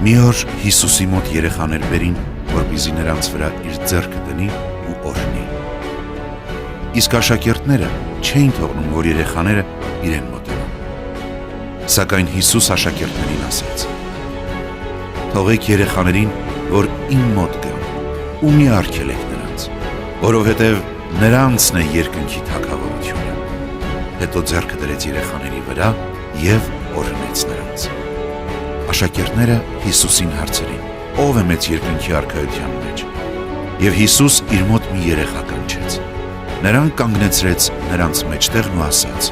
Մի օր Հիսուսի մոտ երեխաներ բերին, որպեսզի նրանց վրա իր ձեռքը դնի ու օրհնի։ Իսկ աշակերտները չէին թողնում, որ երեխաները իրեն մոտենան։ Սակայն Հիսուս աշակերտներին ասաց. «Թողեք երեխաներին, որ իմ մոտ գան, ու մի արգելեք նրանց, որովհետև նրանցն է երկնքի թագավորությունը»։ Հետո ձեռքը դրեց երեխաների վրա և օրհնեց նրանց։ Աշակերտները Հիսուսին հարցրին. «Ո՞վ է մեծ երկնքի արքայության մեջ»։ Եվ Հիսուս իր մոտ մի երեխա կանչեց։ Նրան կանգնեցրեց նրանց մեջտեղն ու ասաց.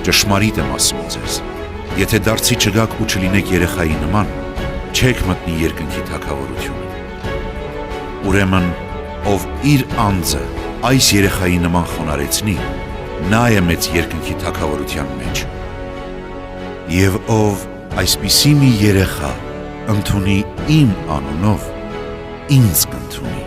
«Ճշմարիտ եմ ասում ձեզ, եթե դարձի չգաք ու չլինեք երեխայի նման, չեք մտնի երկնքի թագավորությունը։ Ուրեմն, ով իր անձը այս երեխայի նման խոնարհեցնի, նա է մեծ երկնքի թագավորության մեջ։ Եվ ով այսպիսի մի երեխա ընդունի իմ անունով, ինձ կընդունի»։